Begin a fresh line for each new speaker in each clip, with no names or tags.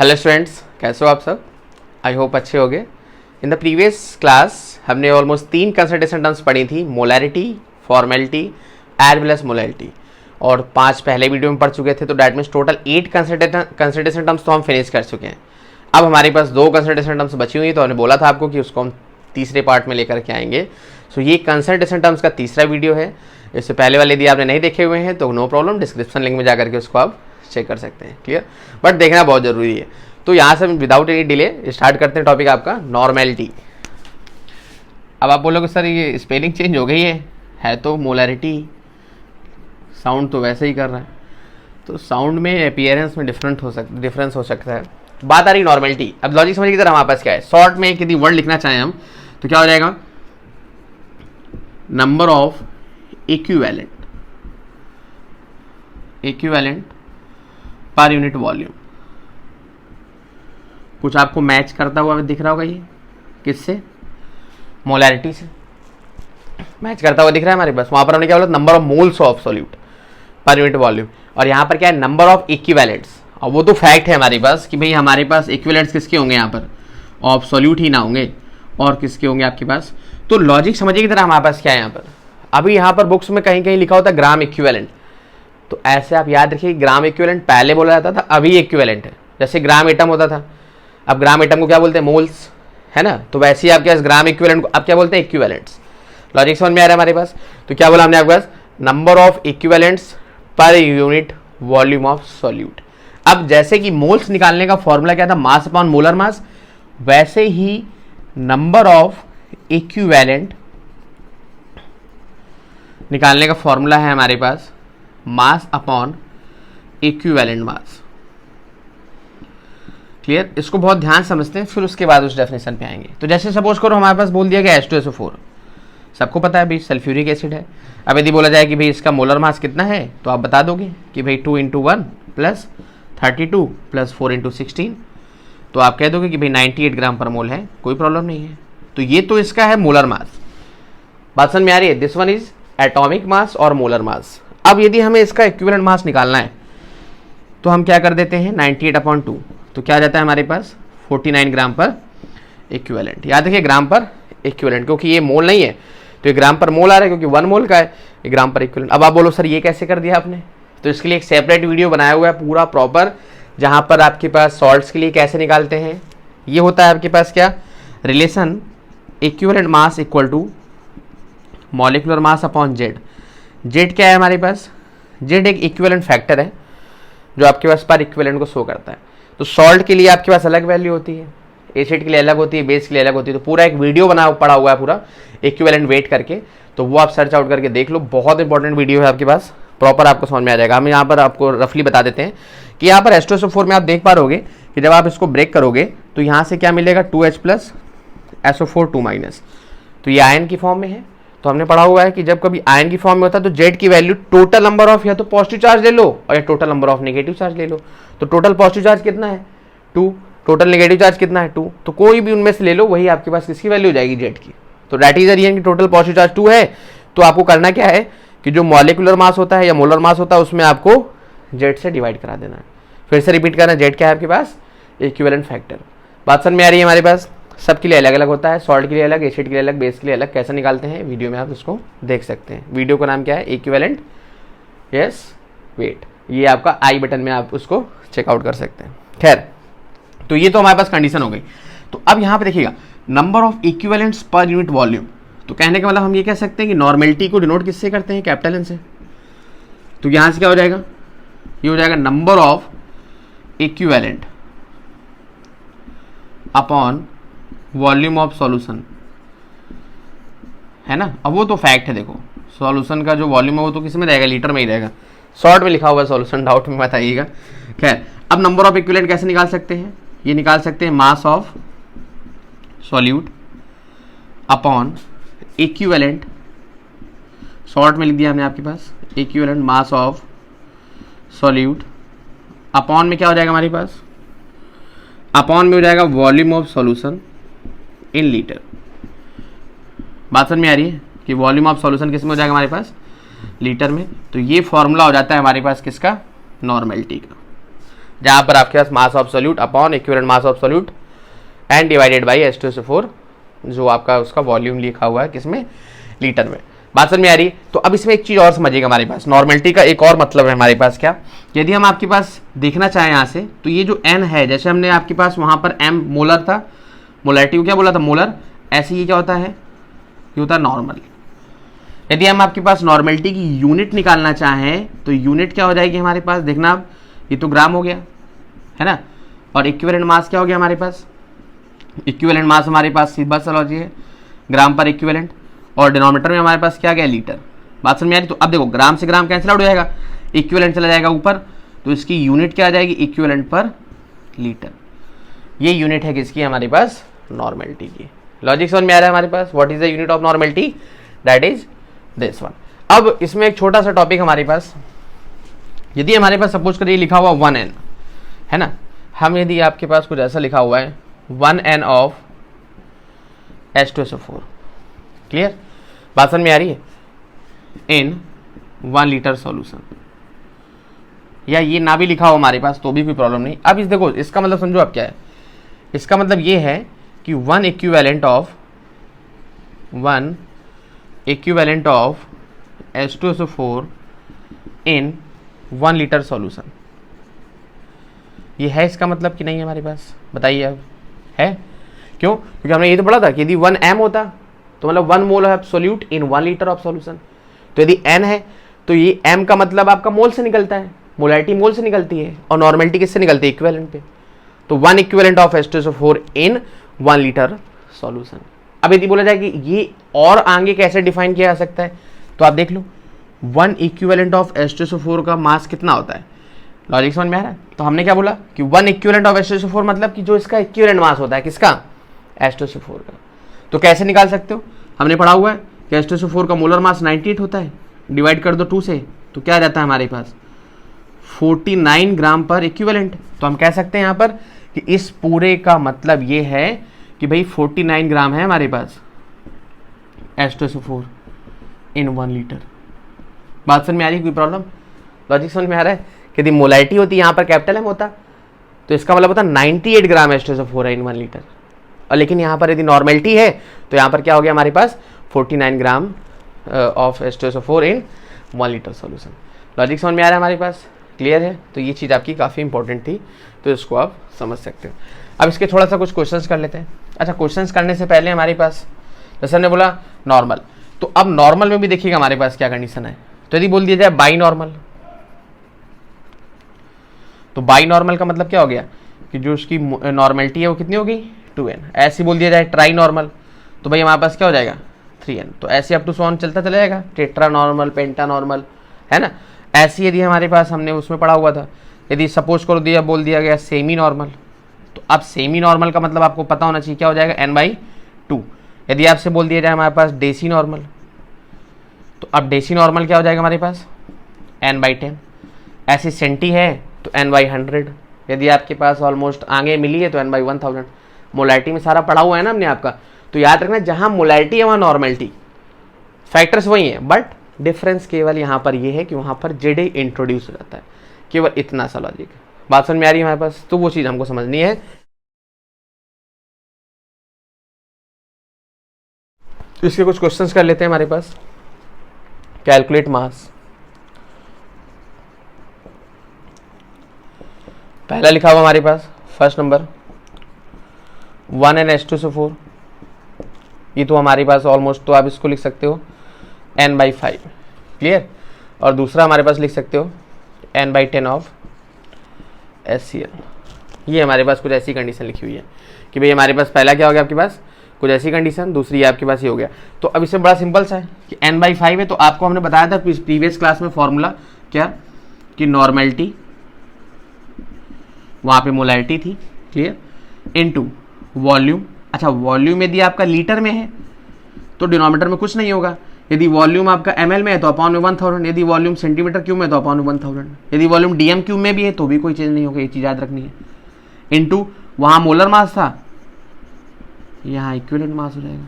Hello students, कैसे हो आप सब? आई होप अच्छे होंगे। इन द प्रीवियस क्लास हमने ऑलमोस्ट 3 कंसंट्रेशन टर्म्स पढ़ी थी, molarity, formality, as well as molarity, और 5 पहले वीडियो में पढ़ चुके थे। तो that means total 8 concentration terms तो हम फिनिश कर चुके हैं। अब हमारे पास 2 कंसंट्रेशन टर्म्स बची हुई, तो हमने बोला था आपको कि उसको हम तीसरे पार्ट में लेकर के आएंगे। सो ये कंसंट्रेशन टर्म्स का तीसरा वीडियो है। इससे पहले वाले यदि आपने नहीं देखे हुए हैं तो नो प्रॉब्लम, डिस्क्रिप्शन लिंक में जाकर के उसको आप चेक कर सकते हैं। क्लियर, बट देखना बहुत जरूरी है। तो यहाँ से विदाउट एनी डिले स्टार्ट करते हैं टॉपिक आपका नॉर्मेलिटी। अब आप बोलोगे सर ये स्पेलिंग चेंज हो गई है तो मोलैरिटी, साउंड तो वैसे ही कर रहा है। तो साउंड में अपीयरेंस में डिफरेंस हो सकता है। बात आ रही नॉर्मेलिटी। अब लॉजिक समझिए कि हमारे पास क्या है। शॉर्ट में यदि वर्ड लिखना चाहें हम तो क्या हो जाएगा, नंबर ऑफ इक्विवेलेंट पर यूनिट वॉल्यूम। कुछ आपको मैच करता हुआ दिख रहा होगा, ये किससे? मोलैरिटी से मैच करता हुआ दिख रहा है हमारे पास। वहां पर हमने क्या बोला, number of moles of solute पर यूनिट वॉल्यूम, और यहाँ पर क्या है, नंबर ऑफ इक्विवेलेंट्स। और वो तो फैक्ट है हमारे पास कि भाई हमारे पास इक्विवेलेंट्स किसके होंगे, यहाँ पर ऑफ सॉल्यूट ही ना होंगे, और किसके होंगे आपके पास। तो लॉजिक समझिए की तरह हमारे पास क्या है यहाँ पर। अभी यहाँ पर बुक्स में कहीं कहीं लिखा होता है ग्राम इक्विवेलेंट, तो ऐसे आप याद रखिए ग्राम इक्विवेलेंट पहले बोला जाता था, अभी इक्विवेलेंट है। जैसे ग्राम एटम होता था, अब ग्राम एटम को क्या बोलते हैं, मोल्स, है ना। तो वैसे ही आपके पास ग्राम इक्विवेलेंट को अब क्या बोलते हैं, इक्विवेलेंट्स। लॉजिक समझ में आ रहा है हमारे पास। तो क्या बोला हमने आपके पास, number of equivalents per unit volume of solute. अब जैसे कि मोल्स निकालने का फॉर्मूला क्या था, मास अपॉन मोलर मास, वैसे ही नंबर ऑफ इक्विवेलेंट निकालने का फॉर्मूला है हमारे पास mass upon equivalent mass. Clear, इसको बहुत ध्यान समझते हैं, फिर उसके बाद उस डेफिनेशन पे आएंगे। तो जैसे सपोज करो हमारे पास बोल दिया गया H2SO4, सबको पता है भाई सल्फ्यूरिक एसिड है। अब यदि बोला जाए कि भाई इसका मोलर मास कितना है, तो आप बता दोगे कि भाई 2 × 1 + 32 + 4 × 16, तो आप कह दोगे कि भाई 98 ग्राम पर मोल है, कोई प्रॉब्लम नहीं है। तो ये तो इसका है मोलर मास। बात समझ में आ रही है। This one is atomic mass और मोलर मास। अब यदि हमें इसका इक्विवेलेंट मास निकालना है तो हम क्या कर देते हैं, 98/2, तो क्या आ जाता है हमारे पास 49 ग्राम पर इक्विवेलेंट। याद रखिए ग्राम पर इक्विवेलेंट, क्योंकि ये मोल नहीं है तो ये ग्राम पर मोल आ रहा है, क्योंकि 1 मोल का है, ये ग्राम पर इक्विवेलेंट। अब आप बोलो सर ये कैसे कर दिया आपने, तो इसके लिए एक सेपरेट वीडियो बनाया हुआ है पूरा प्रॉपर, जहां पर आपके पास सॉल्ट्स के लिए कैसे निकालते हैं। ये होता है आपके पास क्या, relation equivalent mass equal to molecular mass upon Z. Z क्या है हमारे पास, जेड एक इक्विवेलेंट फैक्टर है जो आपके पास पर इक्विवेलेंट को शो करता है। तो सॉल्ट के लिए आपके पास अलग वैल्यू होती है, एसिड के लिए अलग होती है, बेस के लिए अलग होती है। तो पूरा एक वीडियो पड़ा हुआ है पूरा इक्विवेलेंट वेट करके, तो वो आप सर्च आउट करके देख लो। बहुत इंपॉर्टेंट वीडियो है आपके पास, प्रॉपर आपको समझ में आ जाएगा। हम यहाँ पर आपको रफली बता देते हैं कि यहाँ पर H2SO4 में आप देख पा रहोगे कि जब आप इसको ब्रेक करोगे तो यहाँ से क्या मिलेगा, 2H + SO4 2-, तो ये आयन की फॉर्म में है। तो हमने पढ़ा हुआ है कि जब कभी आयन की फॉर्म में होता है तो जेड की वैल्यू टोटल नंबर ऑफ या तो पॉजिटिव चार्ज ले लो और या total number of negative charge ले लो। तो टोटल पॉजिटिव चार्ज कितना है, 2, टोटल नेगेटिव चार्ज कितना है, 2, तो कोई भी उनमें से ले लो, वही आपके पास किसकी वैल्यू हो जाएगी, जेड की। तो दैट इज रीजन कि टोटल पॉजिटिव चार्ज 2 है। तो आपको करना क्या है कि जो मॉलिक्यूलर मास होता है या मोलर मास होता है उसमें आपको जेड से डिवाइड करा देना है। फिर से रिपीट करना, जेड क्या है आपके पास, इक्विवेलेंट फैक्टर। बात समझ में आ रही है हमारे पास। सबके लिए अलग अलग होता है, सॉल्ट के लिए अलग, एसिड के लिए अलग, बेस के लिए अलग। कैसे निकालते हैं वीडियो में आप उसको देख सकते हैं। वीडियो का नाम क्या है, इक्विवेलेंट यस वेट। ये आपका आई बटन में आप उसको चेकआउट कर सकते हैं। खैर, तो ये तो हमारे पास कंडीशन हो गई। तो अब यहाँ पे देखिएगा number of equivalents per unit volume. तो कहने का मतलब हम ये कह सकते हैं कि नॉर्मेलिटी को डिनोट किससे करते हैं, कैपिटल एन से। तो यहाँ से क्या हो जाएगा, ये हो जाएगा number of equivalent upon volume of solution, है ना। अब वो तो फैक्ट है, देखो सॉल्यूशन का जो वॉल्यूम है वो तो किस में रहेगा, लीटर में ही रहेगा। शॉर्ट में लिखा हुआ है सॉल्यूशन, डाउट में मत आइएगा। खैर, अब नंबर ऑफ इक्विवेलेंट कैसे निकाल सकते हैं, ये निकाल सकते हैं mass of solute upon equivalent, short में लिख दिया हमने आपके पास, equivalent mass of solute upon में क्या हो जाएगा हमारे पास, अपॉन में हो जाएगा volume of solution in litre. बात समझ में आ रही है कि वॉल्यूम ऑफ सॉल्यूशन किस में हो जाएगा हमारे पास, लीटर में। तो ये फॉर्मूला हो जाता है हमारे पास किसका, नॉर्मेलिटी का। जहां पर आपके पास mass of solute upon equivalent mass of solute and divided by H2SO4 जो आपका उसका वॉल्यूम लिखा हुआ है किसमें, लीटर में। बात समझ में आ रही है। तो अब इसमें एक चीज और समझिएगा, हमारे पास नॉर्मेलिटी का एक और मतलब है हमारे पास क्या, यदि हम आपके पास देखना चाहें यहाँ से, तो ये जो n है, जैसे हमने आपके पास वहां पर m मोलर था, मोलरिटी को क्या बोला था, मोलर, ऐसे ये क्या होता है, ये होता है नॉर्मल। यदि हम आपके पास नॉर्मेलिटी की यूनिट निकालना चाहें तो यूनिट क्या हो जाएगी हमारे पास, देखना अब, ये तो ग्राम हो गया है ना, और इक्विवेलेंट मास क्या हो गया हमारे पास, इक्विवेलेंट मास हमारे पास सीधा सा लॉजिक है, ग्राम पर इक्विवेलेंट, और डिनोमिनेटर में हमारे पास क्या गया, लीटर। बात समझ में आ रही। तो अब देखो ग्राम से ग्राम कैंसिल आउट हो जाएगा, इक्विवेलेंट चला जाएगा ऊपर, तो इसकी यूनिट क्या आ जाएगी, इक्विवेलेंट पर लीटर। ये यूनिट है किसकी, हमारे पास नॉर्मेलिटी की। लॉजिक समझ में आ रहा है हमारे पास, what is the unit of normality, that is this one. अब इसमें एक छोटा सा टॉपिक हमारे पास, यदि हमारे पास सपोज करिए लिखा हुआ 1n है ना, हम यदि आपके पास कुछ ऐसा लिखा हुआ है 1n ऑफ H2SO4, क्लियर, बात समझ में आ रही है, इन 1 लीटर सॉल्यूशन, या ये ना भी लिखा हो हमारे पास तो भी कोई प्रॉब्लम नहीं। अब इस देखो इसका मतलब समझो अब क्या है, इसका मतलब ये है कि 1 equivalent of H2SO4 in 1 litre solution, ये है इसका मतलब कि नहीं है हमारे पास, बताइए अब है, क्यों, क्योंकि हमने ये तो पढ़ा था कि यदि 1m होता तो मतलब 1 mole of solute in 1 litre of solution, तो यदि n है तो ये m का मतलब आपका मोल से निकलता है, मोलैरिटी मोल से निकलती है, और नॉर्मेलिटी किससे निकलती है, इक्विवेलेंट पे। तो 1 equivalent of H2SO4 in 1 litre solution. अब यदि बोला जाए कि ये और आगे कैसे डिफाइन किया जा सकता है, तो आप देख लो 1 इक्विवेलेंट ऑफ H2SO4 का मास कितना होता है, लॉजिक समझ में आ रहा है। तो हमने क्या बोला कि 1 इक्विवेलेंट ऑफ H2SO4 मतलब कि जो इसका इक्विवेलेंट मास होता है किसका, H2SO4 का। तो कैसे निकाल सकते हो, हमने पढ़ा हुआ है कि H2SO4 का मोलर मास 98 होता है, डिवाइड कर दो 2 से, तो क्या रहता है हमारे पास 49 ग्राम पर इक्विवेलेंट। तो हम कह सकते हैं यहाँ पर कि इस पूरे का मतलब ये है कि भाई 49 ग्राम है हमारे पास H2SO4 इन 1 लीटर। बात समझ में आ रही है, कोई प्रॉब्लम, लॉजिक समझ में आ रहा है। कि यदि मोलैरिटी होती यहाँ पर कैपिटल M होता तो इसका मतलब होता 98 ग्राम H2SO4 है इन 1 लीटर, और लेकिन यहाँ पर यदि नॉर्मेलिटी है तो यहाँ पर क्या हो गया हमारे पास 49 gram of H2SO4 in 1 litre solution. Logic समझ में आ रहा है हमारे पास, क्लियर है। तो ये चीज़ आपकी काफ़ी इंपॉर्टेंट थी, तो इसको आप समझ सकते हो। अब इसके थोड़ा सा कुछ क्वेश्चंस कर लेते हैं। अच्छा, क्वेश्चंस करने से पहले हमारे पास जैसे हमने बोला नॉर्मल, तो अब नॉर्मल में भी देखिएगा हमारे पास क्या कंडीशन है। तो यदि बोल दिया जाए बाई नॉर्मल, तो बाई नॉर्मल का मतलब क्या हो गया कि जो उसकी नॉर्मेलिटी है वो कितनी होगी 2n। ऐसे बोल दिया जाए ट्राई नॉर्मल, तो भाई हमारे पास क्या हो जाएगा 3n। तो ऐसे अप टू सो ऑन चलता चला जाएगा, टेट्रा नॉर्मल, पेंटा नॉर्मल, है ना। ऐसी यदि हमारे पास हमने उसमें पढ़ा हुआ था, यदि सपोज करो दिया बोल दिया गया सेमी नॉर्मल, तो अब सेमी नॉर्मल का मतलब आपको पता होना चाहिए क्या हो जाएगा n/2। यदि आपसे बोल दिया जाए हमारे पास डेसी नॉर्मल, तो अब डेसी नॉर्मल क्या हो जाएगा हमारे पास n/10। ऐसी सेंटी है तो n/100। यदि आपके पास ऑलमोस्ट आगे मिली है तो n/1000। मोलैरिटी में सारा पढ़ा हुआ है ना हमने आपका, तो याद रखना जहां मोलैरिटी है वहां नॉर्मेलिटी, फैक्टर्स वही है, बट डिफरेंस केवल यहाँ पर ये है कि वहां पर जेडे इंट्रोड्यूस हो जाता है, केवल इतना सा लॉजिक। बात समझ में आ रही है हमारे पास, तो वो चीज़ हमको समझनी है। तो इसके कुछ क्वेश्चंस कर लेते हैं हमारे पास। कैलकुलेट मास, पहला लिखा हुआ हमारे पास फर्स्ट नंबर 1n H2SO4, ये तो हमारे पास ऑलमोस्ट, तो आप इसको लिख सकते हो n/5, क्लियर। और दूसरा हमारे पास लिख सकते हो n/10 ऑफ HCl। ये हमारे पास कुछ ऐसी कंडीशन लिखी हुई है कि भाई हमारे पास पहला क्या हो गया आपके पास कुछ ऐसी कंडीशन, दूसरी आपके पास ये हो गया। तो अब इससे बड़ा सिंपल सा है कि n/5 है, तो आपको हमने बताया था प्रीवियस क्लास में फॉर्मूला क्या कि नॉर्मेलिटी, वहाँ पे मोलैरिटी थी, क्लियर, इनटू वॉल्यूम। अच्छा, वॉल्यूम यदि आपका लीटर में है तो डिनोमिनेटर में कुछ नहीं होगा, यदि वॉल्यूम आपका ml में है तो अपॉन में 1000, यदि वॉल्यूम सेंटीमीटर क्यूब में है तो अपॉन में 1000, यदि वॉल्यूम dm क्यूब में भी है तो भी कोई चीज़ नहीं होगी, ये चीज़ याद रखनी है। इनटू वहाँ मोलर मास था, यहाँ इक्विवेलेंट मास हो जाएगा।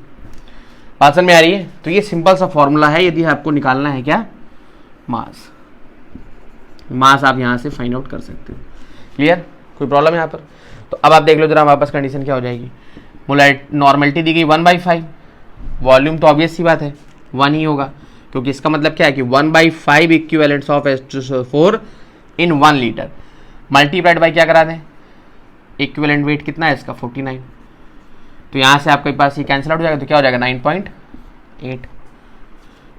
बात समझ में आ रही है। तो ये सिंपल सा फॉर्मूला है यदि आपको निकालना है क्या मास। मास आप यहाँ से फाइंड आउट कर सकते हो। क्लियर, कोई प्रॉब्लम यहाँ पर? तो अब आप देख लो जरा हमारे पास कंडीशन क्या हो जाएगी। नॉर्मेलिटी दी गई 1/5, वॉल्यूम तो ऑब्वियस सी बात है 1 ही होगा, क्योंकि इसका मतलब क्या है कि 1/5 equivalents of H2SO4 in 1 litre multiplied by क्या करा दें, इक्विवेलेंट वेट कितना है इसका 49, तो यहाँ से आपके पास ये कैंसिल आउट हो जाएगा, तो क्या हो जाएगा 9.8।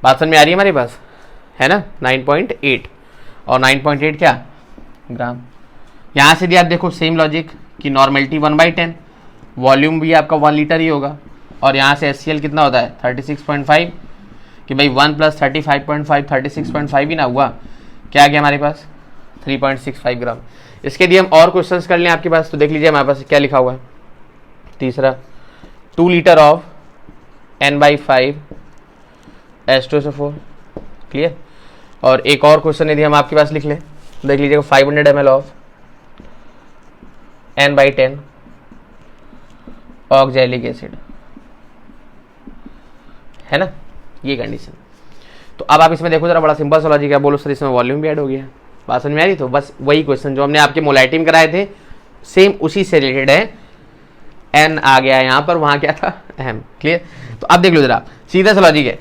बात समझ में आ रही है हमारे पास, है ना, 9.8 और 9.8 क्या ग्राम। यहाँ से भी आप देखो सेम लॉजिक कि नॉर्मेलिटी 1/10, वॉल्यूम भी आपका 1 लीटर ही होगा, और यहाँ से HCl कितना होता है 36.5, कि भाई 1 + 35.5 36.5 ही ना हुआ, क्या गया हमारे पास 3.65 ग्राम। इसके लिए हम और क्वेश्चंस कर लें आपके पास, तो देख लीजिए हमारे पास क्या लिखा हुआ है। तीसरा 2 litre of N/5 H2SO4, clear. और एक और क्वेश्चन यदि हम आपके पास लिख लें, देख लीजिएगा 500 ml of N/10 oxalic acid, है ना, ये कंडीशन। तो अब आप इसमें देखो जरा, बड़ा सिंपल सा लॉजिक है, बोलो सर इसमें वॉल्यूम भी ऐड हो गया, बात समझ में आ रही? तो बस वही क्वेश्चन जो हमने आपके मोलाइटी में कराए थे सेम उसी से रिलेटेड है, एन आ गया है यहाँ पर, वहाँ क्या था एम, क्लियर। तो अब देख लो जरा, सीधा सा लॉजिक है,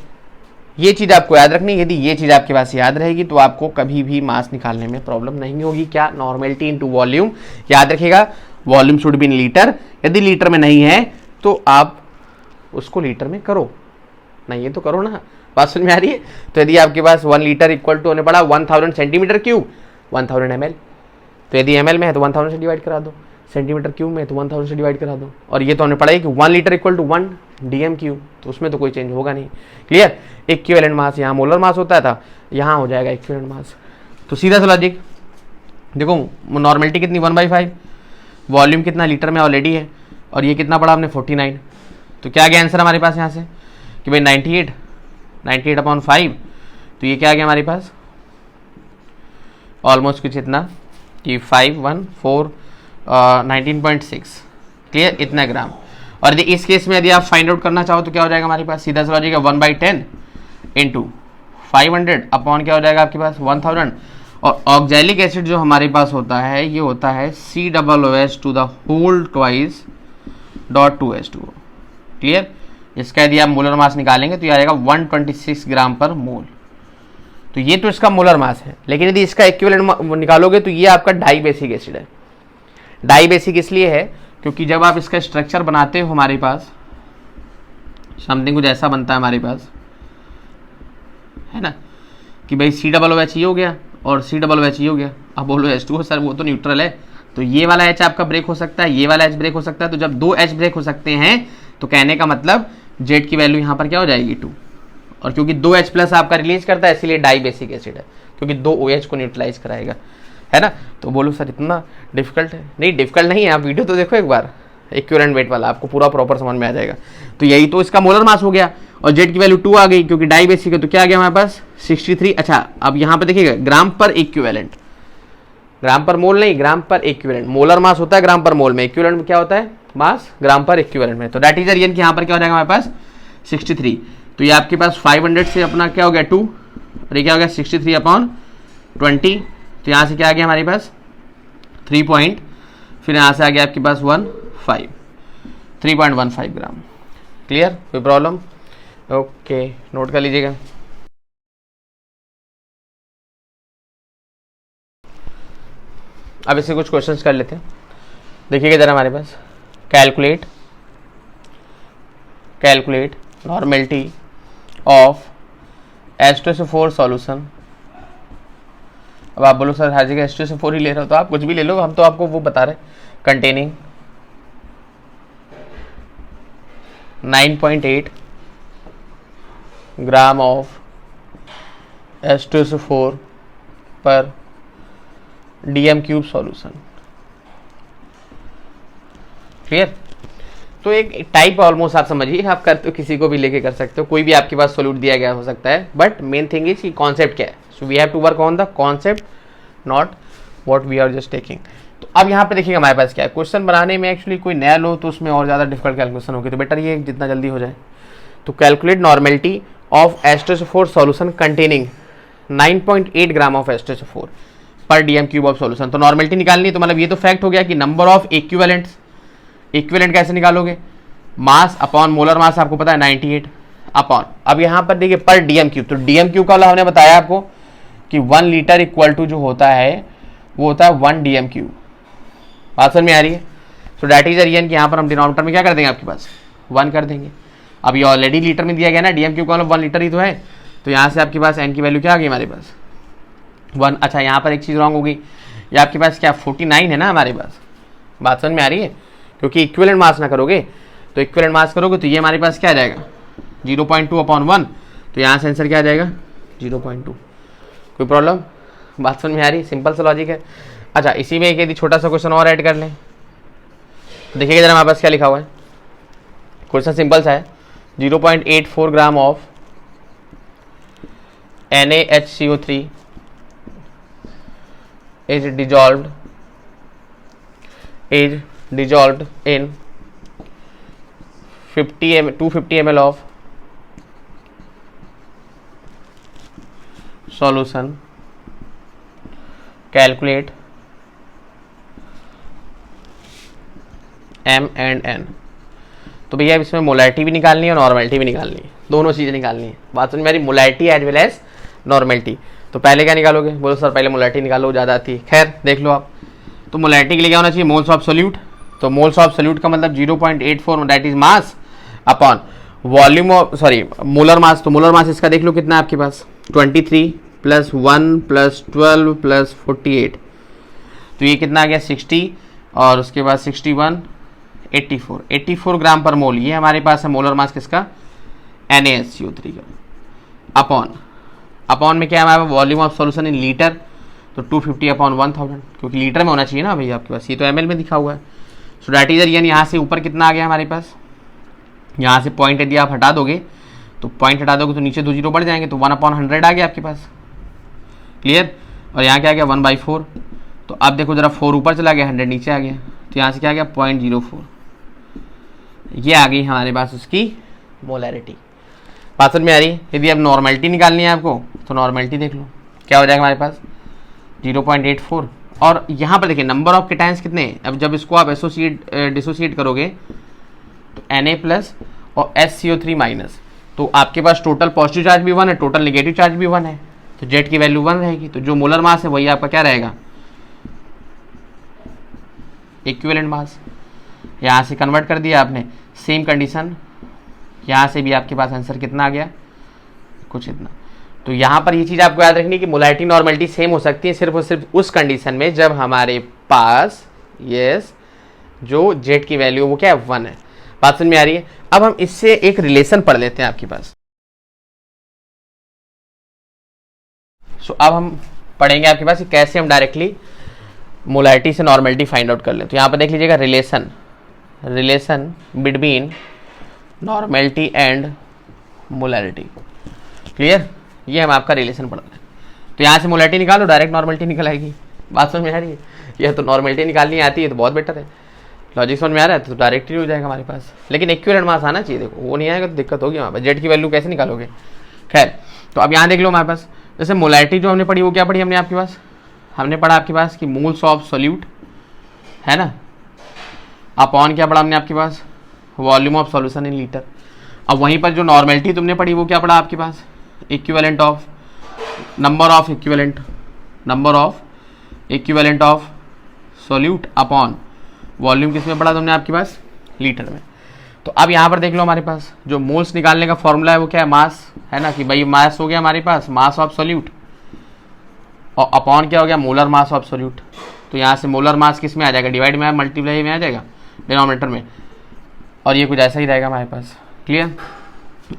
ये चीज़ आपको याद रखनी, यदि ये चीज़ आपके पास याद रहेगी तो आपको कभी भी मास निकालने में प्रॉब्लम नहीं होगी। क्या, नॉर्मेलिटी इनटू वॉल्यूम, याद रखिएगा volume should be in litre, यदि लीटर में नहीं है तो आप उसको लीटर में करो, नहीं है तो करो ना, बात समझ में आ रही है? तो यदि आपके पास 1 लीटर इक्वल टू होने पड़ा 1000 सेंटीमीटर क्यूब 1000 ml, तो यदि ml में है तो 1000 से डिवाइड करा दो, सेंटीमीटर क्यूब में तो 1000 से डिवाइड करा दो, और ये तो होने पड़ा है कि 1 litre equal to 1 dm cube, तो उसमें तो कोई चेंज होगा नहीं, क्लियर। इक्विवेलेंट मास यहाँ मोलर मास होता था, यहाँ हो जाएगा इक्विवेलेंट मास। तो सीधा सा लॉजिक देखो, नॉर्मेलिटी कितनी 1/5, वॉल्यूम कितना लीटर में ऑलरेडी है, और ये कितना पड़ा हमने 49, तो क्या गया आंसर हमारे पास यहाँ से कि भाई 98/5, तो ये क्या आ गया हमारे पास ऑलमोस्ट कुछ इतना कि 19.6, क्लियर, इतना ग्राम। और यदि इस केस में यदि आप फाइंड आउट करना चाहो तो क्या हो जाएगा हमारे पास, सीधा सा लॉजिक है 1/10 इंटू 500 अपॉन क्या हो जाएगा आपके पास 1000, और ऑक्जेलिक एसिड जो हमारे पास होता है ये होता है COOH to the whole twice dot 2H2O, क्लियर। इसका यदि आप मोलर मास निकालेंगे तो ये आएगा 126 ग्राम पर मोल, तो ये तो इसका मोलर मास है, लेकिन यदि इसका इक्विवेलेंट निकालोगे तो ये आपका डाई बेसिक एसिड है। डाई बेसिक इसलिए है क्योंकि जब आप इसका स्ट्रक्चर बनाते हो हमारे पास समथिंग कुछ ऐसा बनता है हमारे पास, है ना, कि भाई COOH हो गया और COOH हो गया, अब बोलो H2O सर वो तो न्यूट्रल है, तो ये वाला H आपका ब्रेक हो सकता है, ये वाला H ब्रेक हो सकता है, तो जब 2 H ब्रेक हो सकते हैं तो कहने का मतलब Z की वैल्यू यहाँ पर क्या हो जाएगी 2, और क्योंकि 2H प्लस आपका रिलीज करता है इसीलिए डाई बेसिक एसिड है, क्योंकि 2 OH को न्यूट्रलाइज कराएगा, है ना। तो बोलो सर इतना डिफिकल्ट है? नहीं डिफिकल्ट नहीं है, आप वीडियो तो देखो एक बार इक्विवेलेंट वेट वाला, आपको पूरा प्रॉपर समझ में आ जाएगा। तो यही तो इसका मोलर मास हो गया, और Z की वैल्यू 2 आ गई क्योंकि डाई बेसिक है, तो क्या आ गया हमारे पास 63। अच्छा अब यहाँ पे देखिएगा ग्राम पर इक्विवेलेंट, ग्राम पर मोल नहीं, ग्राम पर इक्विवेलेंट, मोलर मास होता है ग्राम पर मोल में, इक्विवेलेंट में क्या होता है मास ग्राम पर इक्विवेलेंट में, तो दैट इज द रीजन कि यहाँ पर क्या हो जाएगा हमारे पास 63। तो ये आपके पास 500 से अपना क्या हो गया 2, और ये क्या हो गया 63/20, तो यहाँ से क्या आ गया हमारे पास 3 पॉइंट, फिर यहाँ से आ गया आपके पास 3.15 ग्राम, क्लियर, कोई प्रॉब्लम? ओके, नोट कर लीजिएगा। अब इससे कुछ क्वेश्चंस कर लेते हैं, देखिएगा जरा हमारे पास, calculate normality of H2SO4 solution. अब आप बोलो सर हर जगह H2SO4 ही ले रहे हो, तो आप कुछ भी ले लो, हम तो आपको वो बता रहे, कंटेनिंग 9.8 ग्राम ऑफ H2SO4 पर dm³ सॉल्यूशन, क्लियर। तो एक टाइप ऑलमोस्ट आप समझिए, आप करते हो किसी को भी लेके कर सकते हो, कोई भी आपके पास सोल्यूट दिया गया हो सकता है, बट मेन थिंग इज कि कॉन्सेप्ट क्या है, so we have to work on the concept not what we are just taking. तो अब यहाँ पे देखिएगा हमारे पास क्या है, क्वेश्चन बनाने में एक्चुअली कोई नया लो तो उसमें और ज़्यादा डिफिकल्ट कैलकुलेशन होगी, तो बेटर ये जितना जल्दी हो जाए। तो calculate normality of H2SO4 solution containing 9.8 gram of H2SO4 पर डीएम क्यूब ऑफ सॉल्यूशन। तो नॉर्मेलिटी निकालनी है, तो मतलब ये तो फैक्ट हो गया कि नंबर ऑफ इक्विवेलेंट्स, इक्विवेलेंट कैसे निकालोगे, मास अपॉन मोलर मास आपको पता है 98 अपॉन, अब यहाँ पर देखिए पर डीएम क्यूब, तो डीएम क्यूब का हमने बताया आपको कि 1 लीटर इक्वल टू जो होता है वो होता है 1 डीएम क्यूब। बात समझ में आ रही है? सो डैट इज रियन कि यहाँ पर हम डिनोमिनेटर में क्या कर देंगे, आपके पास 1 कर देंगे। अब ये ऑलरेडी लीटर में दिया गया ना, डीएम क्यूब का मतलब 1 लीटर ही तो है, तो यहाँ से आपके पास एन की वैल्यू क्या आ गई हमारे पास 1। अच्छा यहाँ पर एक चीज़ रॉन्ग हो गई, ये आपके पास क्या 49 है ना हमारे पास। बात समझ में आ रही है? क्योंकि इक्विवेलेंट मास ना करोगे, तो इक्विवेलेंट मास करोगे तो ये हमारे पास क्या आ जाएगा 0.2 अपॉन 1, तो यहाँ से आंसर क्या आ जाएगा 0.2। कोई प्रॉब्लम? बात समझ में आ रही है? सिंपल सा लॉजिक है। अच्छा इसी में एक यदि छोटा सा क्वेश्चन और ऐड कर लें, देखिएगा जरा हमारे पास क्या लिखा हुआ है। क्वेश्चन सिंपल सा है, 0.84 gram of NaHCO3 is dissolved in 250 ml of solution. Calculate M and N। तो भैया इसमें मोलैरिटी भी निकालनी है और नॉर्मेलिटी भी निकालनी है, दोनों चीज़ें निकालनी है। बात समझ में आ रही? Molarity as well as normality. तो पहले क्या निकालोगे, बोलो सर पहले मोलैरिटी निकालो, ज़्यादा आती है। खैर देख लो आप, तो मोलैरिटी के लिए क्या होना चाहिए, मोल्स ऑफ सोल्यूट। तो मोल्स ऑफ सोल्यूट का मतलब 0.84 that is mass upon volume of sorry molar mass. तो मोलर मास इसका देख लो कितना है आपके पास 23 प्लस 1 प्लस 12 प्लस 48, तो ये कितना आ गया 60 और उसके बाद 61 84 ग्राम पर मोल। ये हमारे पास है मोलर मास किसका, NaHCO3 का। अपॉन में क्या है हमारा volume of solution in litre, तो 250 अपॉन 1000, क्योंकि लीटर में होना चाहिए ना भैया आपके पास, ये तो ml में दिखा हुआ है। So that is rayon. यहाँ से ऊपर कितना आ गया हमारे पास, यहाँ से पॉइंट यदि आप हटा दोगे तो पॉइंट हटा दोगे तो नीचे 2 जीरो बढ़ जाएंगे, तो 1/100 आ गया आपके पास। क्लियर? और यहाँ क्या आ गया 1/4, तो अब देखो जरा 4 ऊपर चला गया, 100 नीचे आ गया, तो यहाँ से क्या आ गया 0.04, ये आ गई हमारे पास उसकी मोलैरिटी। बात समझ में आ रही है? यदि अब नॉर्मेलिटी निकालनी है आपको, तो नॉर्मेलिटी देख लो क्या हो जाएगा हमारे पास 0.84, और यहाँ पर देखिए नंबर ऑफ केटायंस कितने हैं। अब जब इसको आप डिसोसिएट करोगे तो Na प्लस और HCO3 माइनस, तो आपके पास टोटल पॉजिटिव चार्ज भी 1 है, टोटल नेगेटिव चार्ज भी 1 है, तो जेड की वैल्यू 1 रहेगी। तो जो मोलर मास है वही आपका क्या रहेगा, इक्विवेलेंट मास। यहाँ से कन्वर्ट कर दिया आपने, सेम कंडीशन यहाँ से भी आपके पास आंसर कितना आ गया, कुछ इतना। तो यहाँ पर ये चीज़ आपको याद रखनी है कि मोलैरिटी नॉर्मेलिटी सेम हो सकती है सिर्फ और सिर्फ उस कंडीशन में जब हमारे पास जो जेड की वैल्यू वो क्या है 1 है। बात समझ में आ रही है? अब हम इससे एक रिलेशन पढ़ लेते हैं आपके पास। सो अब हम पढ़ेंगे आपके पास कि कैसे हम डायरेक्टली मोलैरिटी से नॉर्मेलिटी फाइंड आउट कर लें। तो यहाँ पर देख लीजिएगा relation between normality and molarity. Clear? ये हम आपका रिलेशन पढ़ रहे हैं। तो यहाँ से मोलैरिटी निकालो, डायरेक्ट नॉर्मेलिटी निकल आएगी। बात समझ में आ रही है? यह तो नॉर्मेलिटी निकालनी आती है तो बहुत बेटर है, लॉजिक समझ में आ रहा है तो डायरेक्ट ही हो जाएगा हमारे पास। लेकिन इक्विवेलेंट मास आना चाहिए, देखो वो नहीं आएगा तो दिक्कत होगी हमारे पास, जेड की वैल्यू कैसे निकालोगे। खैर तो अब यहाँ देख लो हमारे पास, जैसे मोलैरिटी जो हमने पढ़ी वो क्या पढ़ी हमने आपके पास, हमने पढ़ा आपके पास कि मोल्स ऑफ सोल्यूट है ना, अपॉन क्या पढ़ा हमने आपके पास, volume of solution in litre. अब वहीं पर जो नॉर्मेलिटी तुमने पढ़ी वो क्या पढ़ा आपके पास, equivalent of number of equivalent of solute upon volume किस में पढ़ा तुमने आपके पास, लीटर में। तो अब यहाँ पर देख लो हमारे पास जो मोल्स निकालने का फॉर्मूला है वो क्या है, मास है ना, कि भाई मास हो गया हमारे पास मास ऑफ सोल्यूट और अपॉन क्या हो गया मोलर मास ऑफ सोल्यूट। तो यहाँ से मोलर मास किस में आ जाएगा, डिवाइड में मल्टीप्लाई में आ जाएगा डिनोमिनेटर में, और ये कुछ ऐसा ही रहेगा हमारे पास। क्लियर?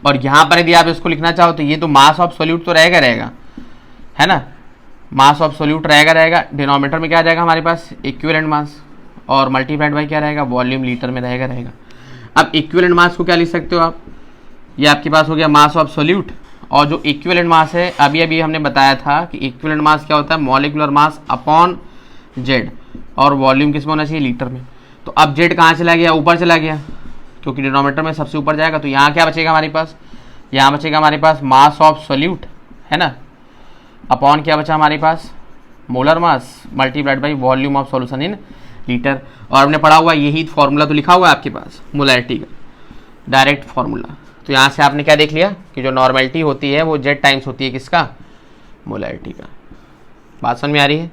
और यहाँ पर यदि आप इसको लिखना चाहो तो ये तो मास ऑफ सोल्यूट तो रहेगा है ना, मास ऑफ सोल्यूट रहेगा, डिनोमिनेटर में क्या आ जाएगा हमारे पास इक्विवेलेंट मास, और मल्टीप्लाइड बाई क्या रहेगा वॉल्यूम लीटर में रहेगा। अब इक्विवेलेंट मास को क्या लिख सकते हो आप, ये आपके पास हो गया मास ऑफ सोल्यूट, और जो इक्विवेलेंट मास है अभी हमने बताया था कि इक्विवेलेंट मास क्या होता है, मॉलिक्यूलर मास अपॉन जेड, और वॉल्यूम किस में होना चाहिए, लीटर में। तो अब जेड कहाँ चला गया, ऊपर चला गया, क्योंकि डिनोमिनेटर में सबसे ऊपर जाएगा। तो यहाँ क्या बचेगा हमारे पास, यहाँ बचेगा हमारे पास मास ऑफ सोल्यूट है ना, अपॉन क्या बचा हमारे पास molar mass multiplied by volume of solution in litre. और हमने पढ़ा हुआ यही फॉर्मूला तो लिखा हुआ है आपके पास मोलैरिटी का, डायरेक्ट फॉर्मूला। तो यहाँ से आपने क्या देख लिया कि जो नॉर्मेलिटी होती है वो जेड टाइम्स होती है किसका, मोलैरिटी का। बात समझ में आ रही है?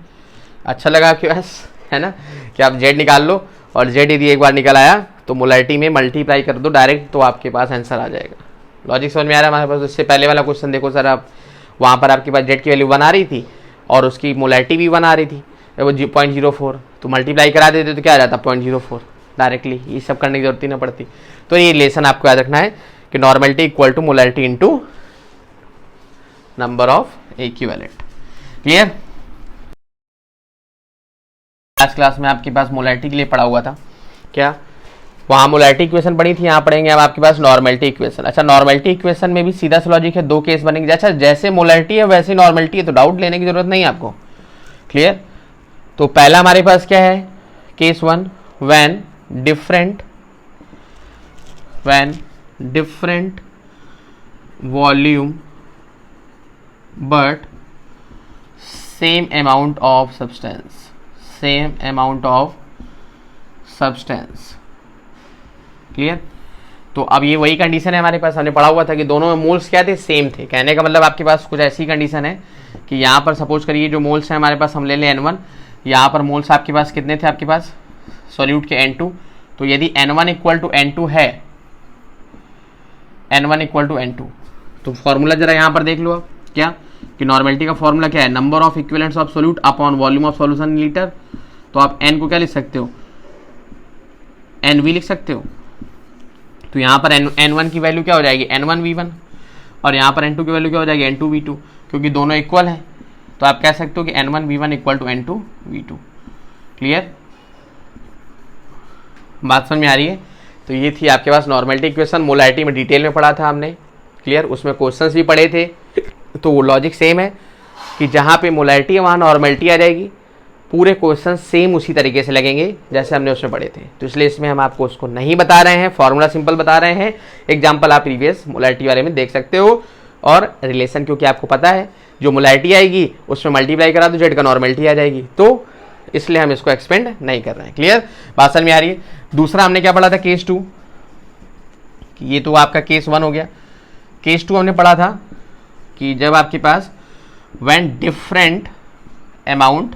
अच्छा लगा आपके पास, है ना, कि आप जेड निकाल लो और जेड यदि एक बार निकल आया तो मोलैरिटी में मल्टीप्लाई कर दो डायरेक्ट, तो आपके पास आंसर आ जाएगा। लॉजिक समझ में आ रहा है हमारे पास? इससे पहले वाला क्वेश्चन देखो सर आप, वहाँ पर आपके पास जेड की वैल्यू 1 आ रही थी और उसकी मोलैरिटी भी 1 आ रही थी, वो 0.04, तो मल्टीप्लाई करा देते तो क्या आ जाता 0.04 डायरेक्टली, ये सब करने की जरूरत ही ना पड़ती। तो ये रिलेशन आपको याद रखना है कि normality equal to molarity into number of equivalent. Clear? Last class में आपके पास मोलैरिटी के लिए पढ़ा हुआ था क्या, वहाँ मोलैरिटी इक्वेशन पढ़ी थी, यहाँ पढ़ेंगे अब आपके पास नॉर्मेलिटी इक्वेशन। अच्छा, नॉर्मेलिटी इक्वेशन में भी सीधा सा लॉजिक है, दो केस बनेंगे। अच्छा, जैसे मोलैरिटी है वैसे नॉर्मेलिटी है, तो डाउट लेने की जरूरत नहीं है आपको। क्लियर? तो पहला हमारे पास क्या है, case 1, when different volume but same amount of substance. Clear? तो अब ये वही कंडीशन है हमारे पास, हमने पढ़ा हुआ था कि दोनों में मोल्स क्या थे, सेम थे। कहने का मतलब आपके पास कुछ ऐसी कंडीशन है कि यहाँ पर सपोज करिए जो मोल्स हैं हमारे पास, हम ले लें N1, यहाँ पर मोल्स आपके पास कितने थे, आपके पास सॉल्यूट के N2। तो यदि N1 इक्वल टू N2 है, N1 इक्वल टू N2, तो फॉर्मूला जरा यहाँ पर देख लो आप, क्या कि नॉर्मेलिटी का फॉर्मूला क्या है, number of equivalents of solute upon volume of solution in litre. तो आप N को क्या लिख सकते हो, NV लिख सकते हो। तो यहाँ पर N1 की वैल्यू क्या हो जाएगी, N1V1, और यहाँ पर N2 की वैल्यू क्या हो जाएगी, N2V2, क्योंकि दोनों इक्वल हैं। तो आप कह सकते हो कि N1V1 equal to N2V2। Clear? बात समझ में आ रही है? तो ये थी आपके पास नॉर्मेलिटी इक्वेशन, मोलैरिटी में डिटेल में पढ़ा था हमने। क्लियर? उसमें क्वेश्चंस भी पढ़े थे, तो वो लॉजिक सेम है कि जहाँ पे मोलैरिटी है वहाँ नॉर्मेलिटी आ जाएगी। पूरे क्वेश्चन सेम उसी तरीके से लगेंगे जैसे हमने उसमें पढ़े थे, तो इसलिए इसमें हम आपको उसको नहीं बता रहे हैं, फॉर्मूला सिंपल बता रहे हैं। एग्जाम्पल आप प्रीवियस मोलैरिटी वाले में देख सकते हो, और रिलेशन क्योंकि आपको पता है जो मोलैरिटी आएगी उसमें मल्टीप्लाई करा दो जेड का नॉर्मेलिटी आ जाएगी, तो इसलिए हम इसको एक्सपेंड नहीं कर रहे हैं। क्लियर? बात समझ में आ रही है? दूसरा हमने क्या पढ़ा था, केस 2, ये तो आपका केस 1 हो गया। केस 2 हमने पढ़ा था कि जब आपके पास when different amount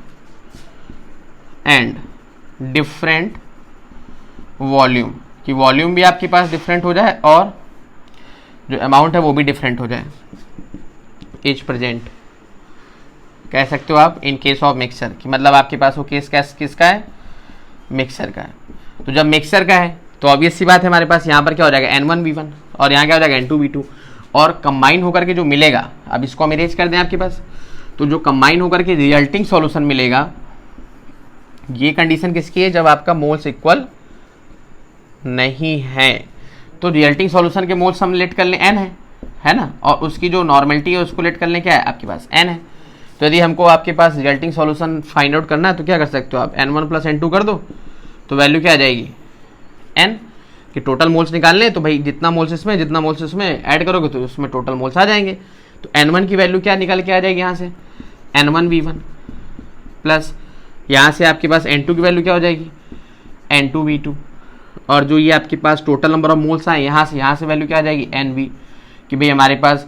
and different volume, कि वॉल्यूम भी आपके पास डिफरेंट हो जाए और जो अमाउंट है वो भी डिफरेंट हो जाए, इज प्रेजेंट, कह सकते हो आप इन केस ऑफ मिक्सचर, कि मतलब आपके पास वो केस किसका है, मिक्सचर का है। तो जब मिक्सचर का है तो ऑब्वियस सी बात है हमारे पास यहाँ पर क्या हो जाएगा, N1V1 और यहाँ क्या हो जाएगा, N2V2, और कंबाइन होकर के जो मिलेगा, अब इसको हम इरेज कर दें आपके पास, तो जो कंबाइन होकर के रिजल्टिंग सॉल्यूशन मिलेगा, ये कंडीशन किसकी है, जब आपका मोल्स इक्वल नहीं है। तो रिजल्टिंग सॉल्यूशन के मोल्स हम लेट कर लें n है ना, और उसकी जो नॉर्मेलिटी है उसको लेट कर लें क्या है, आपके पास n है। तो यदि हमको आपके पास रिजल्टिंग सॉल्यूशन फाइंड आउट करना है तो क्या कर सकते हो आप, N1 प्लस N2 कर दो, तो वैल्यू क्या आ जाएगी, n, कि टोटल मोल्स निकालने, तो भाई जितना मोल्स इसमें जितना मोल्स इसमें ऐड करोगे तो उसमें टोटल मोल्स आ जाएंगे। तो N1 की वैल्यू क्या निकल के आ जाएगी यहाँ से, N1V1 प्लस यहाँ से आपके पास N2 की वैल्यू क्या हो जाएगी, N2V2, और जो ये आपके पास टोटल नंबर ऑफ मोल्स आए यहाँ से वैल्यू क्या आ जाएगी, NV, कि भाई हमारे पास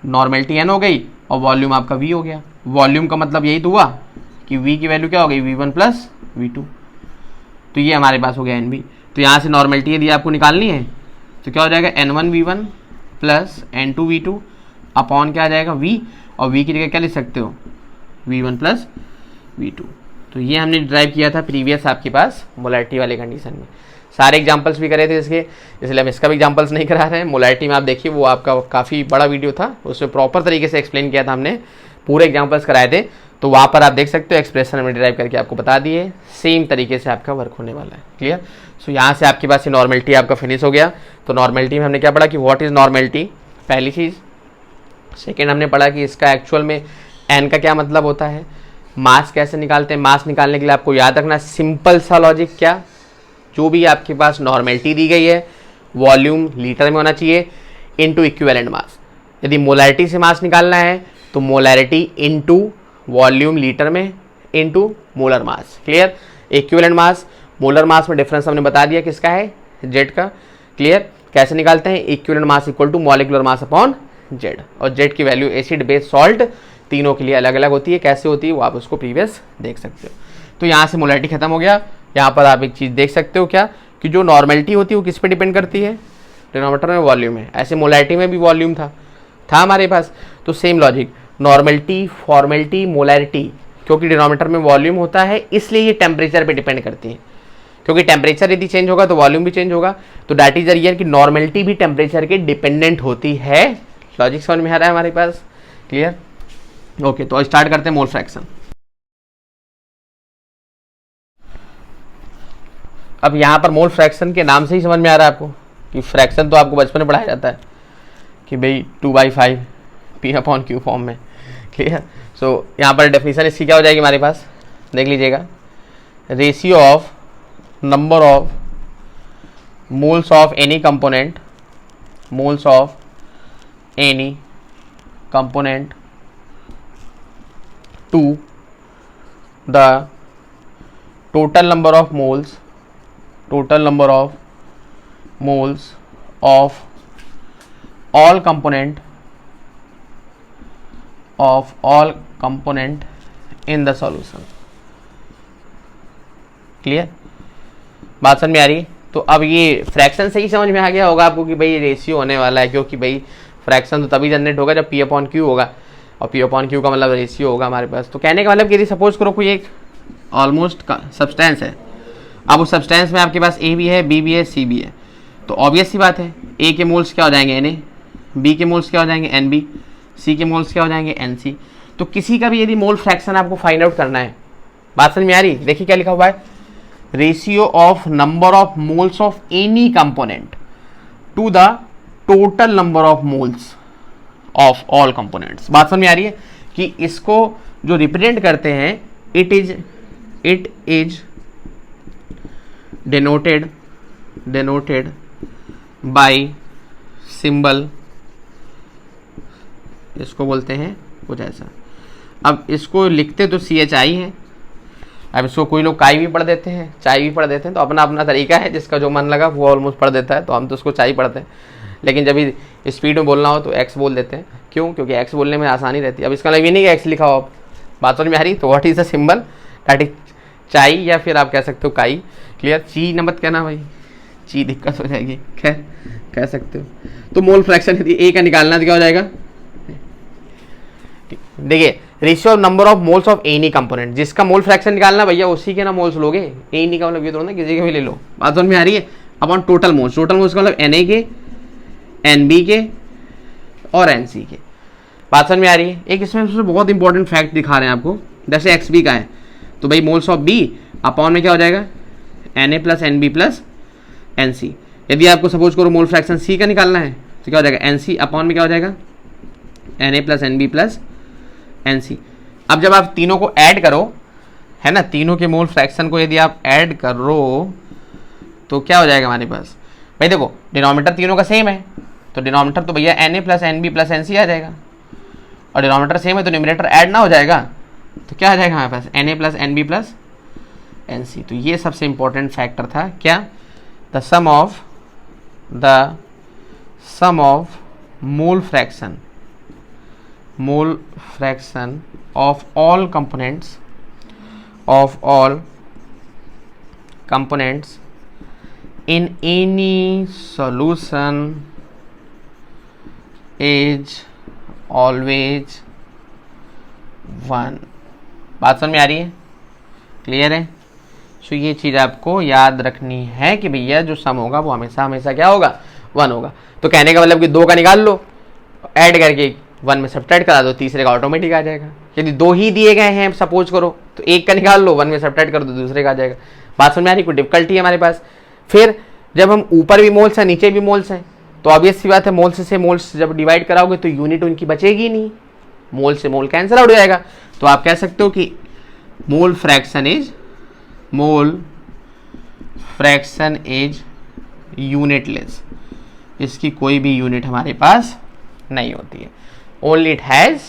नॉर्मेलिटी n हो गई और वॉल्यूम आपका v हो गया। वॉल्यूम का मतलब यही तो हुआ कि v की वैल्यू क्या हो गई, V1 प्लस V2, तो ये हमारे पास हो गया NV। तो यहाँ से नॉर्मेलिटी यदि आपको निकालनी है तो क्या हो जाएगा, N1V1 प्लस N2V2 अपॉन क्या आ जाएगा, v, और v की जगह क्या लिख सकते हो, V1 प्लस V2। तो ये हमने ड्राइव किया था प्रीवियस आपके पास मोलैरिटी वाले कंडीशन में, सारे एग्जांपल्स भी करे थे इसके, इसलिए हम इसका भी एग्जांपल्स नहीं करा रहे हैं। मोलैरिटी में आप देखिए वो आपका काफ़ी बड़ा वीडियो था, उसमें प्रॉपर तरीके से एक्सप्लेन किया था हमने, पूरे एग्जांपल्स कराए थे, तो वहाँ पर आप देख सकते हो एक्सप्रेशन हमने ड्राइव करके आपको बता दिए, सेम तरीके से आपका वर्क होने वाला है। क्लियर? सो यहाँ से आपके पास ये नॉर्मेलिटी आपका फिनिश हो गया। तो नॉर्मेलिटी में हमने क्या पढ़ा कि व्हाट इज़ नॉर्मेलिटी, पहली चीज़। सेकेंड हमने पढ़ा कि इसका एक्चुअल में एन का क्या मतलब होता है, मास कैसे निकालते हैं। मास निकालने के लिए आपको याद रखना सिंपल सा लॉजिक, क्या, जो भी आपके पास नॉर्मेलिटी दी गई है वॉल्यूम लीटर में होना चाहिए इनटू इक्विवेलेंट मास। यदि मोलैरिटी से मास निकालना है तो मोलैरिटी इनटू वॉल्यूम लीटर में into molar mass. Clear? Equivalent mass, molar mass में डिफरेंस हमने बता दिया किसका है, जेड का। क्लियर? कैसे निकालते हैं, equivalent mass equal to molecular mass upon Z, और जेड की वैल्यू एसिड बेस सॉल्ट तीनों के लिए अलग अलग होती है। कैसे होती है वो आप उसको प्रीवियस देख सकते हो। तो यहाँ से मोलैरिटी खत्म हो गया। यहाँ पर आप एक चीज़ देख सकते हो क्या, कि जो नॉर्मेलिटी होती है वो किस पे डिपेंड करती है, डिनोमिनेटर में वॉल्यूम है। ऐसे मोलैरिटी में भी वॉल्यूम था हमारे पास। तो same logic, normality, formality, molarity, क्योंकि डिनोमिनेटर में वॉल्यूम होता है इसलिए ये टेम्परेचर पे डिपेंड करती है, क्योंकि टेम्परेचर यदि चेंज होगा तो वॉल्यूम भी चेंज होगा। तो दैट इज द कि नॉर्मेलिटी भी टेम्परेचर के डिपेंडेंट होती है। लॉजिक समझ में आ रहा है हमारे पास? क्लियर? ओके, तो स्टार्ट करते हैं मोल फ्रैक्शन। अब यहाँ पर मोल फ्रैक्शन के नाम से ही समझ में आ रहा है आपको कि फ्रैक्शन तो आपको बचपन में पढ़ाया जाता है कि भाई 2/5 P/Q फॉर्म में। क्लियर? सो यहाँ पर डेफिनेशन इसकी क्या हो जाएगी हमारे पास, देख लीजिएगा। Ratio of number of moles of any component, moles of any component to the total number of moles of all component in the solution। Clear? बात समझ में आ रही है? तो अब ये फ्रैक्शन से ही समझ में आ गया होगा आपको कि भाई ये रेशियो होने वाला है, क्योंकि भाई फ्रैक्शन तो तभी जनरेट होगा जब P/Q होगा, और P/Q का मतलब रेशियो होगा हमारे पास। तो कहने का मतलब कि यदि सपोज करो कोई एक ऑलमोस्ट का सब्सटेंस है, अब उस सब्सटेंस में आपके पास ए भी है, बी भी है, सी भी है, तो ऑब्वियस सी बात है ए के मोल्स क्या हो जाएंगे Na, बी के मोल्स क्या हो जाएंगे Nb, सी के मोल्स क्या हो जाएंगे Nc। तो किसी का भी यदि मोल फ्रैक्शन आपको फाइंड आउट करना है, बात समझ में आ रही? देखिए क्या लिखा हुआ है, ratio of number of moles of any component to the total number of moles of all components. बात समझ में आ रही है कि इसको जो रिप्रेजेंट करते हैं, it is denoted by symbol, इसको बोलते हैं कुछ ऐसा। अब इसको लिखते तो CHI है, अब इसको कोई लोग काई भी पढ़ देते हैं, चाय भी पढ़ देते हैं, तो अपना अपना तरीका है, जिसका जो मन लगा वो ऑलमोस्ट पढ़ देता है। तो हम तो उसको चाय पढ़ते हैं, लेकिन जब भी स्पीड में बोलना हो तो एक्स बोल देते हैं। क्यों? क्योंकि एक्स बोलने में आसानी रहती है। अब इसका मतलब ये नहीं कि एक्स लिखा हो, आप बात समझ में आ रही? तो what is the symbol, that is चाई, या फिर आप कह सकते हो काई। क्लियर? ची न मत कहना भाई, ची दिक्कत हो जाएगी, खैर कह सकते हो। तो मोल फ्रैक्शन यदि ए का निकालना तो क्या हो जाएगा, देखिए ratio of number of moles of any component, जिसका मोल फ्रैक्शन निकालना भैया उसी के ना मोल्स लोगे। एनी का मतलब ये तो ना किसी के भी ले लो, बात समझ में आ रही है? Upon total moles, total moles का मतलब Na के, Nb के और Nc के। बात समझ में आ रही है? एक इसमें बहुत इंपॉर्टेंट फैक्ट दिखा रहे हैं आपको, जैसे Xb का है तो भाई मोल्स ऑफ B अपॉन में क्या हो जाएगा, Na plus Nb plus Nc। यदि आपको सपोज करो मोल फ्रैक्शन C का निकालना है तो क्या हो जाएगा, Nc अपॉन में क्या हो जाएगा, Na plus Nb plus Nc। अब जब आप तीनों को ऐड करो, है ना, तीनों के मोल फ्रैक्शन को यदि आप ऐड करो तो क्या हो जाएगा हमारे पास, भाई देखो डिनोमिनेटर तीनों का सेम है, तो डिनोमिनेटर तो भैया Na plus Nb plus Nc आ जाएगा, और डिनोमिनेटर सेम है तो न्यूमरेटर ऐड ना हो जाएगा, तो क्या आ जाएगा हमारे पास, Na plus Nb plus Nc। तो ये सबसे इंपॉर्टेंट फैक्टर था क्या, the sum of mole fraction of all components in any solution is always 1। बात समझ में आ रही है, क्लियर है? सो ये चीज़ आपको याद रखनी है कि भैया जो सम होगा वो हमेशा हमेशा क्या होगा, 1 होगा। तो कहने का मतलब कि 2 का निकाल लो, ऐड करके 1 में सब्ट्रैक्ट करा दो, तीसरे का ऑटोमेटिक आ जाएगा। यदि 2 ही दिए गए हैं सपोज करो तो 1 का निकाल लो, 1 में सब्ट्रैक्ट कर दो, दूसरे का आ जाएगा। बात समझ में आ रही? कोई डिफिकल्टी है हमारे पास? फिर जब हम ऊपर भी मोल्स हैं नीचे भी मोल्स हैं तो ऑब्वियस सी बात है मोल्स से मोल्स जब डिवाइड कराओगे तो यूनिट उनकी बचेगी नहीं, मोल से मोल कैंसिल आउट हो जाएगा। तो आप कह सकते हो कि मोल फ्रैक्शन इज यूनिटलेस, इसकी कोई भी यूनिट हमारे पास नहीं होती है, ओनली इट हैज़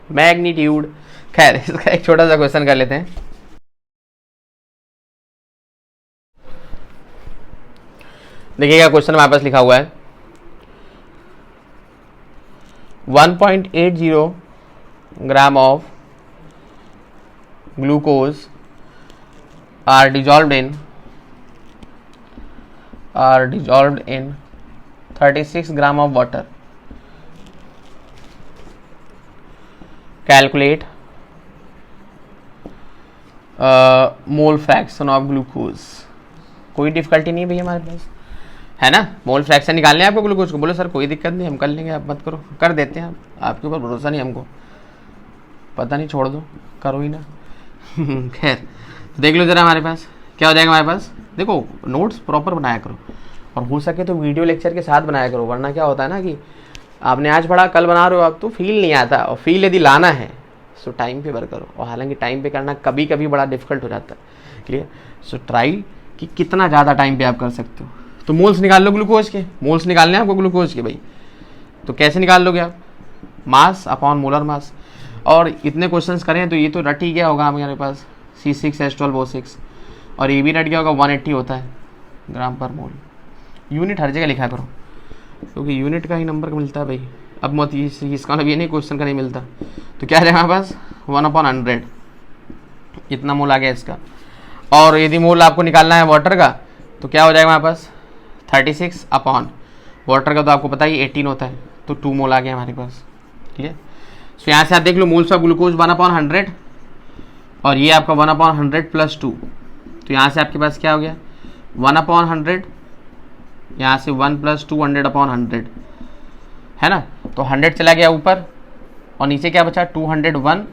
मैग्नीट्यूड। खैर इसका एक छोटा सा क्वेश्चन कर लेते हैं। देखिएगा क्वेश्चन हमारे पास लिखा हुआ है 1.80 gram of glucose are dissolved in 36 gram of water. Calculate mole fraction of glucose. कोई डिफिकल्टी नहीं भैया हमारे पास, है ना। मोल फ्रैक्शन निकालने हैं आपको ग्लूकोज को। बोलो सर कोई दिक्कत नहीं, हम कर लेंगे, आप मत करो। कर देते हैं, आपके ऊपर भरोसा नहीं हमको, पता नहीं, छोड़ दो, करो ही ना। खैर देख लो जरा हमारे पास क्या हो जाएगा। हमारे पास देखो नोट्स प्रॉपर बनाया करो, और हो सके तो वीडियो लेक्चर के साथ बनाया करो, वरना क्या होता है ना कि आपने आज पढ़ा कल बना रहे हो आप, तो फील नहीं आता। और फील यदि लाना है सो टाइम पे वर्क करो, और हालांकि टाइम पे करना कभी कभी बड़ा डिफिकल्ट हो जाता है। क्लियर। सो ट्राई कि कितना ज़्यादा टाइम पे आप कर सकते हो। तो मोल्स निकाल लो ग्लूकोज के, मोल्स निकालने हैं आपको ग्लूकोज के भाई। तो कैसे निकाल लोगे आप? Mass upon molar mass. और इतने क्वेश्चंस करें तो ये तो रट ही गया होगा हमारे पास C6H12O6, और ये भी रट गया होगा 180 होता है ग्राम पर मोल। यूनिट हर जगह लिखा करो, क्योंकि यूनिट का ही नंबर मिलता है भाई। अब मत इसका मतलब ये नहीं क्वेश्चन का नहीं मिलता। तो क्या है हमारे पास 1/100, इतना मोल आ गया इसका। और यदि मोल आपको निकालना है वाटर का तो क्या हो जाएगा हमारे पास 36 अपॉन वाटर का तो आपको पता ही 18 होता है, तो 2 मोल आ गया हमारे पास। ठीक है। तो यहाँ से आप देख लो मोल्स ऑफ ग्लूकोज 1/100, और ये आपका 1/100 प्लस 2, तो यहाँ से आपके पास क्या हो गया 1/100, यहाँ से 1 + 2 100/100, है ना। तो 100 चला गया ऊपर, और नीचे क्या बचा 201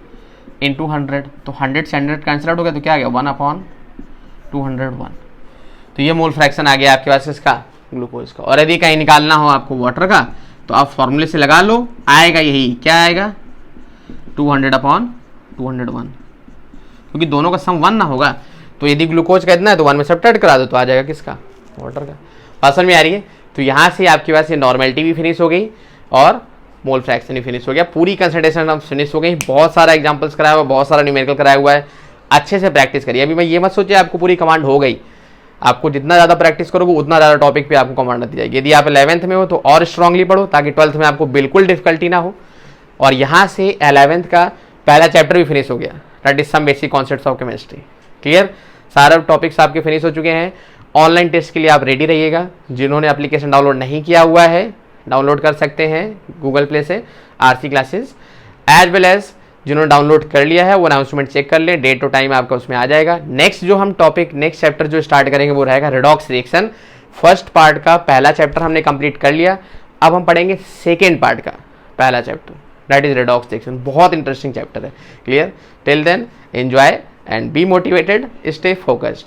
× 100, तो 100 से 100 कैंसिल आउट हो गया, तो क्या आ गया 1/201। तो ये मोल फ्रैक्शन आ गया आपके पास इसका ग्लूकोज का। और यदि कहीं निकालना हो आपको वाटर का तो आप फॉर्मूले से लगा लो, आएगा यही, क्या आएगा 200/201, क्योंकि दोनों का सम 1 ना होगा। तो यदि ग्लूकोज का इतना है तो 1 में सब्ट्रैक्ट करा दो, तो आ जाएगा किसका, वाटर का। बात समझ में आ रही है। तो यहाँ से आपके पास ये नॉर्मेलिटी भी फिनिश हो गई और मोल फ्रैक्शन भी फिनिश हो गया, पूरी कंसल्टेशन अब फिनिश हो गई। बहुत सारा एग्जांपल्स कराया हुआ, बहुत सारा न्यूमेरिकल कराया हुआ है, अच्छे से प्रैक्टिस करिए। अभी मैं ये मत सोचिए आपको पूरी कमांड हो गई, आपको जितना ज़्यादा प्रैक्टिस करोगे उतना ज़्यादा टॉपिक पे आपको कमांड आती जाएगी। यदि आप 11th में हो तो और स्ट्रांगली पढ़ो, ताकि 12th में आपको बिल्कुल डिफिकल्टी ना हो। और यहाँ से 11th का पहला चैप्टर भी फिनिश हो गया, that is some basic concepts of chemistry. Clear, सारे टॉपिक्स आपके फिनिश हो चुके हैं। ऑनलाइन टेस्ट के लिए आप रेडी रहिएगा। जिन्होंने एप्लीकेशन डाउनलोड नहीं किया हुआ है, डाउनलोड कर सकते हैं गूगल प्ले से RC classes, as well as जिन्होंने डाउनलोड कर लिया है वो अनाउंसमेंट चेक कर ले, डेट और टाइम आपका उसमें आ जाएगा। नेक्स्ट जो हम टॉपिक, नेक्स्ट चैप्टर जो स्टार्ट करेंगे वो रहेगा रिडॉक्स रिएक्शन। फर्स्ट पार्ट का पहला चैप्टर हमने कंप्लीट कर लिया, अब हम पढ़ेंगे सेकेंड पार्ट का पहला chapter, that is redox reaction. बहुत इंटरेस्टिंग चैप्टर है। Clear, till then enjoy and be motivated, stay focused.